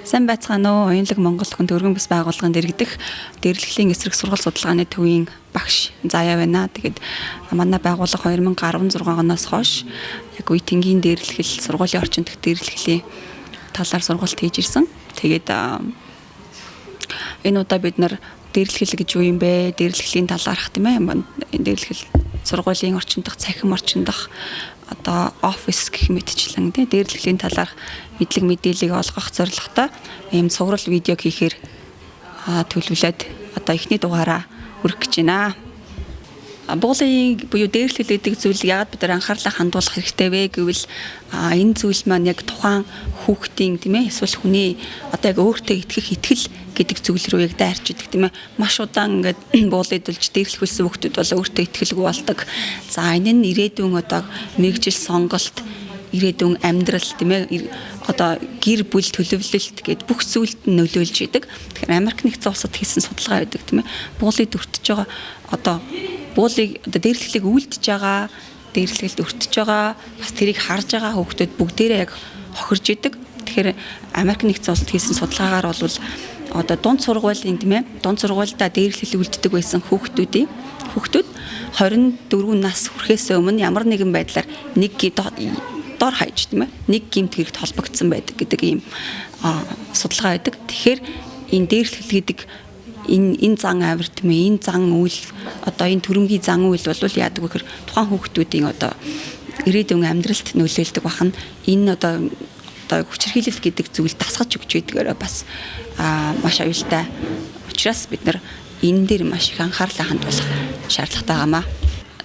Сайн байцгаана уу? Уянлаг Монгол хүн төргөн бас байгууллагын дэргэдэх дээрлэхлийн эсрэг сургалт судалгааны төвийн багш Заяа байна. Тэгээд манай байгууллага 2016 оноос хойш яг үе тэнгийн дээрлэхэл сургуулийн орчин дэх дээрлэхлийн талаар сургалт хийж ирсэн. Тэгээд энэ удаа бид нар дээрлэхэл гэж юу юм бэ? Дээрлэхлийн талаарх тийм ээ. Дээрлэхэл сургуулийн орчин дэх цахим орчин дэх одоо офис гэх мэтчлэн тий дээрлэхлийн талаарх мэдлэг мэдээллийг олгох зорилготой ийм цуврал видео хийхээр төлөвлөд одоо эхний дугаараа хүргэх гэж байна. Буулын буюу дээрлэхэл гэдэг зүйл яагаад бид нар анхаарлаа хандуулах хэрэгтэй вэ гэвэл энэ зүйл маань яг тухайн хүүхдийн тийм ээ эсвэл хүний одоо яг өөртөө итгэх итгэл гэдэг зүйл рүү яг дайрч идэг тийм ээ маш удаан ингээд буулыдулж дээрлэхүүлсэн хүүхдүүд бол өөртөө итгэлгүй болдог. За энэ нь ирээдүйн одоо мэрэгжил сонголт ирээдүйн амьдрал тийм ээ одоо гэр бүл төлөвлөлт гэд бүх зүйлд нь нөлөөлж идэг. Тэгэхээр Америк нэгдсэн улсад хийсэн судалгаа байдаг тийм ээ буулыг өртөж байгаа одоо буулыг одоо дээрлэхлийг үйлдэж байгаа дээрлэхэлд өртөж байгаа бас тэрийг харж байгаа хүүхдүүд бүгдээрээ яг хохирж идэг. Тэгэхээр Америк нэгдсэн улсад хийсэн судалгаагаар бол одоо дунд сургуулийн тийм ээ дунд сургуультай дээрлэхэл үлддэг байсан хүүхдүүд 24 нас хүрэхээс өмнө ямар нэгэн байдлаар нэг дор хаяж тийм ээ нэг гэмт хэрэгт холбогдсон байдаг гэдэг ийм судалгаа байдаг. Тэгэхээр энэ дээрлэхэл гэдэг энэ зан авир тийм ээ энэ зан үйл одоо энэ төрөмгийн зан үйл бол яадаг вэ гэхээр тухайн хүүхдүүдийн одоо ирээдүйн амьдралд нөлөөлдөг бахан энэ одоо хүчирхийлэл гэдэг зүйл тасгаж өгч байдгаараа бас маш аюултай. Учираас бид нар энэ дээр маш их анхаарлаа хандуулах шаардлагатай гамаа.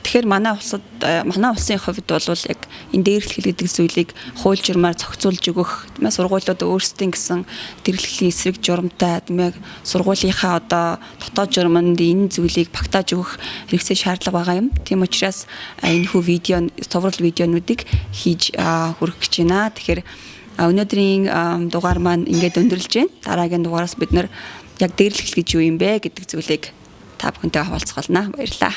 Тэгэхээр манай улсын хувьд бол яг энэ дээрлэхэл гэдэг зүйлийг хууль журмаар зохицуулж өгөх тийм ээ сургуулиуд өөрсдийн гэсэн дээрлэхлийн эсрэг журамтай тийм ээ сургуулийнхаа одоо дотоод журманд энэ зүйлийг багтааж өгөх хэрэгцээ шаардлага байгаа юм. Тийм учраас энэ хүү цуврал видеонуудыг хийж хүргэх гэж байна. Тэгэхээр өнөөдрийн дугаар маань ингээд өндөрлж байна. Дараагийн дугаараас бид нар яг дээрлэхэл гэж юу юм бэ гэдэг зүйлийг та бүхэнтэй хаваалцгаална. Баярлалаа.